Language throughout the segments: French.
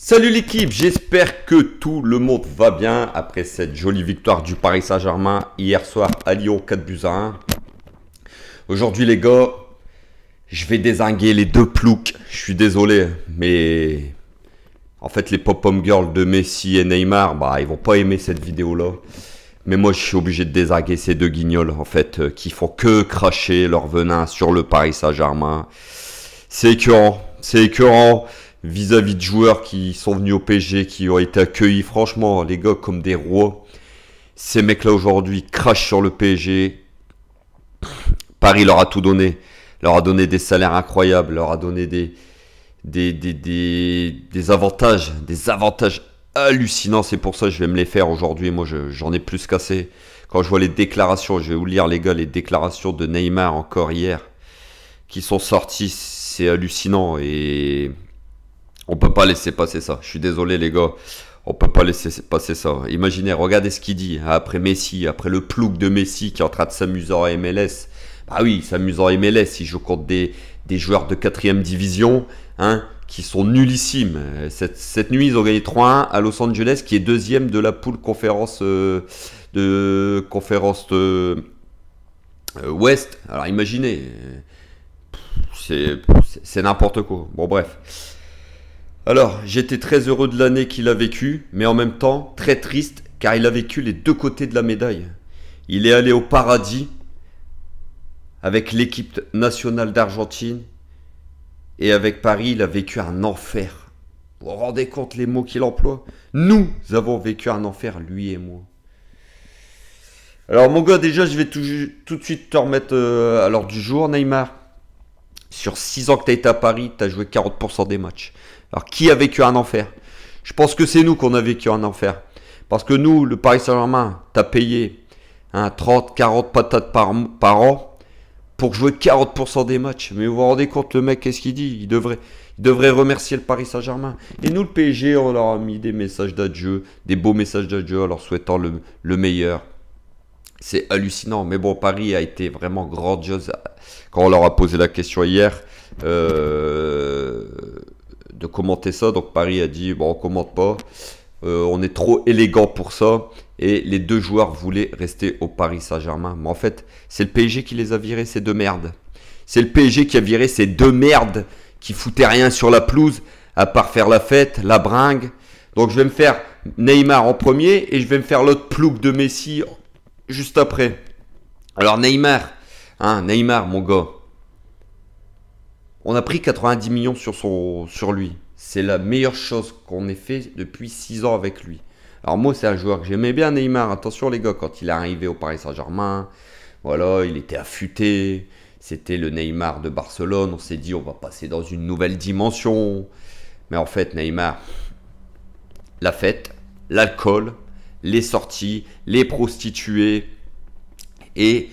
Salut l'équipe, j'espère que tout le monde va bien après cette jolie victoire du Paris Saint-Germain hier soir à Lyon 4-1. Aujourd'hui les gars, je vais dézinguer les deux ploucs. Je suis désolé, mais en fait les pop-up girls de Messi et Neymar, ils vont pas aimer cette vidéo là. Mais moi je suis obligé de dézinguer ces deux guignols en fait qui font que cracher leur venin sur le Paris Saint-Germain. C'est écœurant vis-à-vis de joueurs qui sont venus au PSG, qui ont été accueillis, franchement, les gars, comme des rois. Ces mecs-là, aujourd'hui, crachent sur le PSG. Paris leur a tout donné. Leur a donné des salaires incroyables, leur a donné des avantages hallucinants. C'est pour ça que je vais me les faire aujourd'hui. Moi, j'en ai plus qu'assez. Quand je vois les déclarations, je vais vous lire, les gars, les déclarations de Neymar encore hier, qui sont sorties, c'est hallucinant et... on peut pas laisser passer ça. Je suis désolé les gars. On peut pas laisser passer ça. Imaginez, regardez ce qu'il dit. Après Messi, après le plouc de Messi qui est en train de s'amuser en MLS. Bah oui, il s'amuse en MLS. Il joue contre des joueurs de 4e division qui sont nullissimes. Cette nuit, ils ont gagné 3-1 à Los Angeles qui est deuxième de la poule conférence Ouest. Alors imaginez. C'est n'importe quoi. Bon bref. Alors, j'étais très heureux de l'année qu'il a vécue, mais en même temps, très triste, car il a vécu les deux côtés de la médaille. Il est allé au paradis avec l'équipe nationale d'Argentine, et avec Paris, il a vécu un enfer. Vous vous rendez compte les mots qu'il emploie? Nous avons vécu un enfer, lui et moi. Alors mon gars, déjà, je vais tout de suite te remettre à l'ordre du jour, Neymar. Sur 6 ans que tu as été à Paris, tu as joué 40% des matchs. Alors, qui a vécu un enfer? Je pense que c'est nous qu'on a vécu un enfer. Parce que nous, le Paris Saint-Germain, t'as payé 30, 40 patates par an pour jouer 40% des matchs. Mais vous vous rendez compte, le mec, qu'est-ce qu'il dit? Il devrait remercier le Paris Saint-Germain. Et nous, le PSG, on leur a mis des messages d'adieu, des beaux messages d'adieu en leur souhaitant le meilleur. C'est hallucinant. Mais bon, Paris a été vraiment grandiose quand on leur a posé la question hier. De commenter ça, donc Paris a dit bon, on commente pas, on est trop élégant pour ça, et les deux joueurs voulaient rester au Paris Saint-Germain. Mais en fait, c'est le PSG qui les a virés, ces deux merdes. C'est le PSG qui a viré ces deux merdes qui foutaient rien sur la pelouse à part faire la fête, la bringue. Donc je vais me faire Neymar en premier et je vais me faire l'autre plouc de Messi juste après. Alors Neymar, Neymar mon gars, on a pris 90 millions sur lui. C'est la meilleure chose qu'on ait fait depuis 6 ans avec lui. Alors moi, c'est un joueur que j'aimais bien, Neymar. Attention les gars, quand il est arrivé au Paris Saint-Germain, voilà, il était affûté. C'était le Neymar de Barcelone. On s'est dit, on va passer dans une nouvelle dimension. Mais en fait, Neymar, la fête, l'alcool, les sorties, les prostituées et...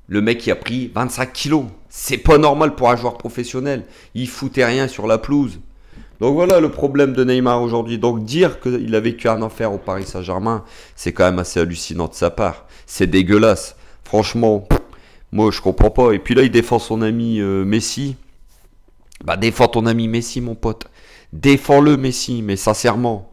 le mec qui a pris 25 kilos. C'est pas normal pour un joueur professionnel. Il foutait rien sur la pelouse. Donc voilà le problème de Neymar aujourd'hui. Donc dire qu'il a vécu un enfer au Paris Saint-Germain, c'est quand même assez hallucinant de sa part. C'est dégueulasse. Franchement, moi je comprends pas. Et puis là, il défend son ami Messi. Défends ton ami Messi, mon pote. Défends-le, Messi. Mais sincèrement,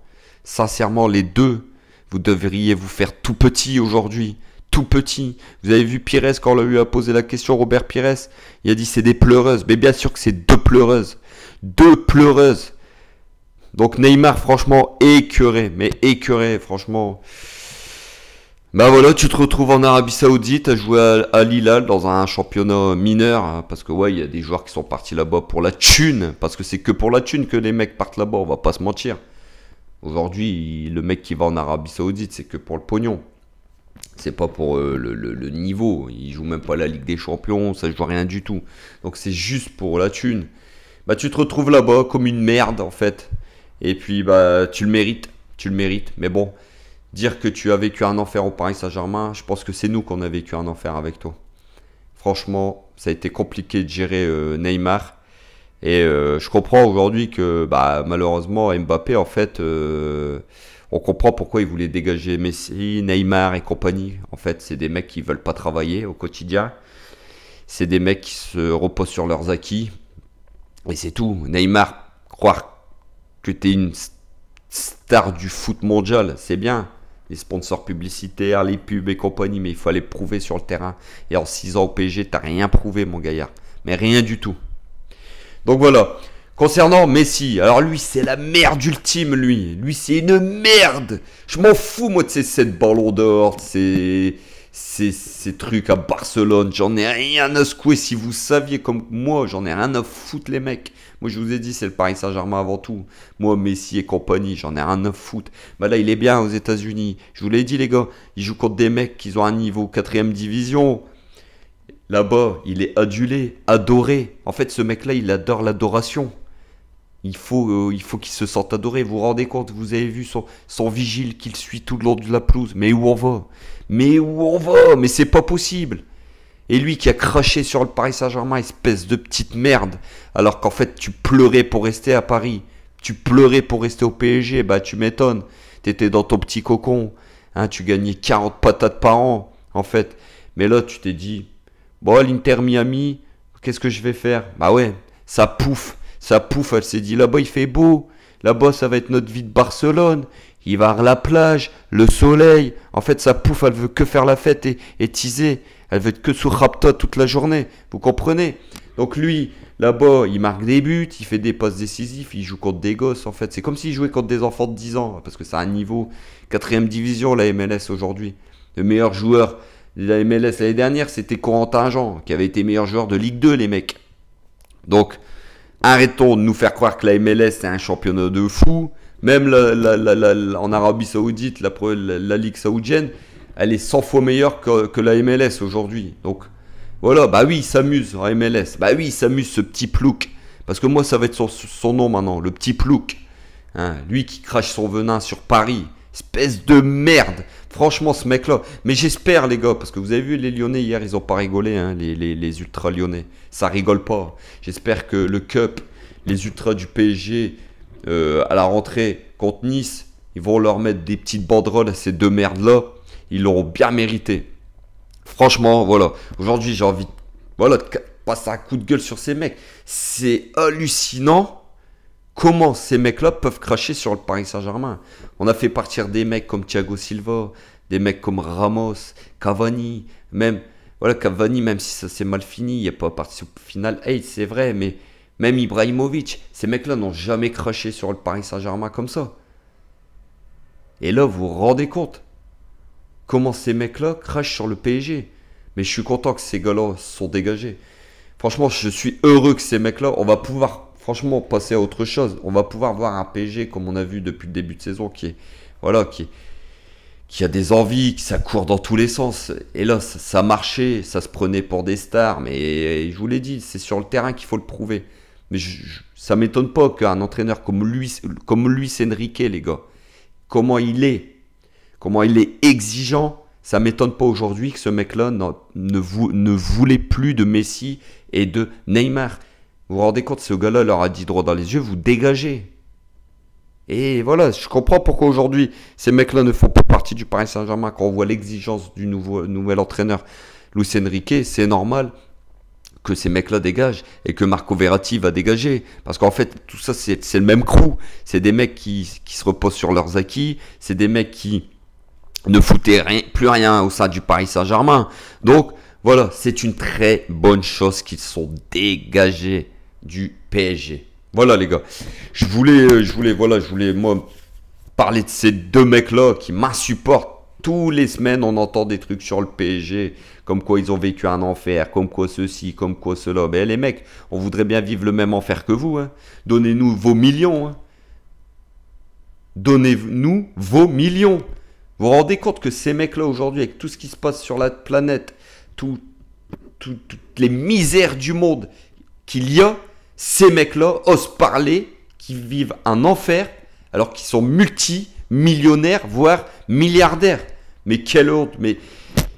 les deux, vous devriez vous faire tout petit aujourd'hui. Tout petit. Vous avez vu Pires quand on lui a posé la question, Robert Pires, il a dit c'est des pleureuses. Mais bien sûr que c'est deux pleureuses. Deux pleureuses. Donc Neymar, franchement, écœuré. Mais écœuré, franchement. Voilà, tu te retrouves en Arabie Saoudite à jouer à Al-Hilal dans un championnat mineur. Parce que ouais, il y a des joueurs qui sont partis là-bas pour la thune. Parce que c'est que pour la thune que les mecs partent là-bas, on va pas se mentir. Aujourd'hui, le mec qui va en Arabie Saoudite, c'est que pour le pognon. C'est pas pour le niveau. Il joue même pas la Ligue des Champions, ça joue rien du tout. Donc c'est juste pour la thune. Tu te retrouves là-bas comme une merde en fait. Et puis tu le mérites. Mais bon, dire que tu as vécu un enfer au Paris Saint-Germain, je pense que c'est nous qu'on a vécu un enfer avec toi. Franchement, ça a été compliqué de gérer Neymar. Et je comprends aujourd'hui que malheureusement Mbappé en fait... on comprend pourquoi ils voulaient dégager Messi, Neymar et compagnie. En fait, c'est des mecs qui veulent pas travailler au quotidien. C'est des mecs qui se reposent sur leurs acquis. Et c'est tout. Neymar, croire que tu es une star du foot mondial, c'est bien. Les sponsors publicitaires, les pubs et compagnie, mais il faut aller prouver sur le terrain. Et en 6 ans au PSG, t'as rien prouvé, mon gaillard. Mais rien du tout. Donc voilà. Concernant Messi, alors lui, c'est la merde ultime, lui. Lui, c'est une merde. Je m'en fous, moi, de ces 7 ballons d'or, ces trucs à Barcelone. J'en ai rien à secouer. Si vous saviez comme moi, j'en ai rien à foutre, les mecs. Moi, je vous ai dit, c'est le Paris Saint-Germain avant tout. Moi, Messi et compagnie, j'en ai rien à foutre. Bah là, il est bien aux États-Unis. Je vous l'ai dit, les gars. Il joue contre des mecs qui ont un niveau 4ème division. Là-bas, il est adulé, adoré. En fait, ce mec-là, il adore l'adoration. Il faut qu'il se sente adoré. Vous vous rendez compte, vous avez vu son vigile qu'il suit tout le long de la pelouse. Mais où on va? Mais où on va? Mais c'est pas possible. Et lui qui a craché sur le Paris Saint-Germain, espèce de petite merde. Alors qu'en fait, tu pleurais pour rester à Paris. Tu pleurais pour rester au PSG. Bah, tu m'étonnes. T'étais dans ton petit cocon. Hein, tu gagnais 40 patates par an, en fait. Mais là, tu t'es dit, bon, l'Inter Miami, qu'est-ce que je vais faire? Bah ouais, ça pouffe. Ça pouffe, elle s'est dit, là-bas, il fait beau. Là-bas, ça va être notre vie de Barcelone. Il va avoir la plage, le soleil. En fait, ça pouffe, elle veut que faire la fête et teaser. Elle veut être que sous Rapta toute la journée. Vous comprenez? Donc lui, là-bas, il marque des buts, il fait des passes décisives, il joue contre des gosses, en fait. C'est comme s'il jouait contre des enfants de 10 ans, parce que c'est un niveau 4ème division, la MLS aujourd'hui. Le meilleur joueur de la MLS l'année dernière, c'était Corentin Jean, qui avait été meilleur joueur de Ligue 2, les mecs. Donc, arrêtons de nous faire croire que la MLS, c'est un championnat de fou. Même en Arabie Saoudite, la Ligue saoudienne, elle est 100 fois meilleure que la MLS aujourd'hui. Donc, voilà, bah oui, il s'amuse en MLS. Bah oui, il s'amuse, ce petit plouc. Parce que moi, ça va être son nom maintenant, le petit plouc. Hein, lui qui crache son venin sur Paris. Espèce de merde. Franchement, ce mec-là. Mais j'espère, les gars, parce que vous avez vu les Lyonnais hier, ils ont pas rigolé, hein, les ultras lyonnais. Ça rigole pas. J'espère que le Cup, les ultras du PSG, à la rentrée contre Nice, ils vont leur mettre des petites banderoles à ces deux merdes-là. Ils l'auront bien mérité. Franchement, voilà. Aujourd'hui, j'ai envie de passer un coup de gueule sur ces mecs. C'est hallucinant comment ces mecs-là peuvent cracher sur le Paris Saint-Germain. On a fait partir des mecs comme Thiago Silva, des mecs comme Ramos, Cavani, même Cavani, même si ça s'est mal fini, il n'est pas parti au final 8, c'est vrai, mais même Ibrahimovic, ces mecs-là n'ont jamais craché sur le Paris Saint-Germain comme ça. Et là, vous vous rendez compte comment ces mecs-là crachent sur le PSG. Mais je suis content que ces gars-là sont dégagés. Franchement, je suis heureux que ces mecs-là, on va pouvoir franchement passer à autre chose. On va pouvoir voir un PSG comme on a vu depuis le début de saison qui a des envies, qui ça court dans tous les sens. Et là, ça marchait, ça se prenait pour des stars. Mais je vous l'ai dit, c'est sur le terrain qu'il faut le prouver. Mais ça ne m'étonne pas qu'un entraîneur comme Luis Enrique, les gars, comment il est exigeant. Ça ne m'étonne pas aujourd'hui que ce mec-là ne voulait plus de Messi et de Neymar. Vous vous rendez compte, ce gars-là leur a dit droit dans les yeux, vous dégagez. Et voilà, je comprends pourquoi aujourd'hui ces mecs-là ne font pas partie du Paris Saint-Germain. Quand on voit l'exigence du nouvel entraîneur Luis Enrique, c'est normal que ces mecs-là dégagent et que Marco Verratti va dégager. Parce qu'en fait, tout ça, c'est le même crew. C'est des mecs qui se reposent sur leurs acquis. C'est des mecs qui ne foutaient plus rien au sein du Paris Saint-Germain. Donc, voilà, c'est une très bonne chose qu'ils sont dégagés du PSG. Voilà, les gars. Je voulais, moi, parler de ces deux mecs-là qui m'insupportent. Tous les semaines, on entend des trucs sur le PSG, comme quoi ils ont vécu un enfer, comme quoi ceci, comme quoi cela. Ben, les mecs, on voudrait bien vivre le même enfer que vous. Hein. Donnez-nous vos millions. Hein. Donnez-nous vos millions. Vous vous rendez compte que ces mecs-là, aujourd'hui, avec tout ce qui se passe sur la planète, toutes les misères du monde qu'il y a, ces mecs-là osent parler, qui vivent un enfer, alors qu'ils sont multimillionnaires, voire milliardaires. Mais quelle honte! Mais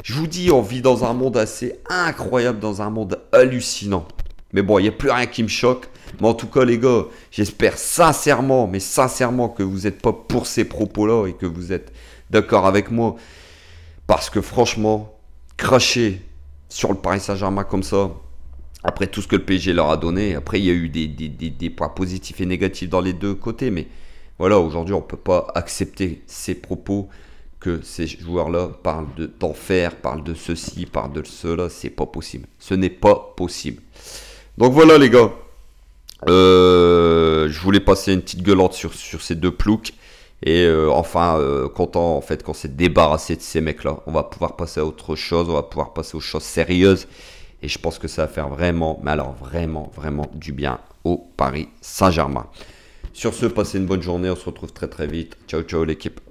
je vous dis, on vit dans un monde assez incroyable, dans un monde hallucinant. Mais bon, il n'y a plus rien qui me choque. Mais en tout cas, les gars, j'espère sincèrement, que vous n'êtes pas pour ces propos-là et que vous êtes d'accord avec moi. Parce que franchement, cracher sur le Paris Saint-Germain comme ça, Après tout ce que le PSG leur a donné, après il y a eu des points positifs et négatifs dans les deux côtés, mais voilà, aujourd'hui on ne peut pas accepter ces propos que ces joueurs-là parlent d'enfer, parlent de ceci, parlent de cela, c'est pas possible. Ce n'est pas possible. Donc voilà les gars, je voulais passer une petite gueulante sur ces deux ploucs. Et enfin, content en fait qu'on s'est débarrassé de ces mecs-là. On va pouvoir passer à autre chose, on va pouvoir passer aux choses sérieuses. Et je pense que ça va faire vraiment, mais alors vraiment, vraiment du bien au Paris Saint-Germain. Sur ce, passez une bonne journée, on se retrouve très très vite. Ciao, ciao l'équipe.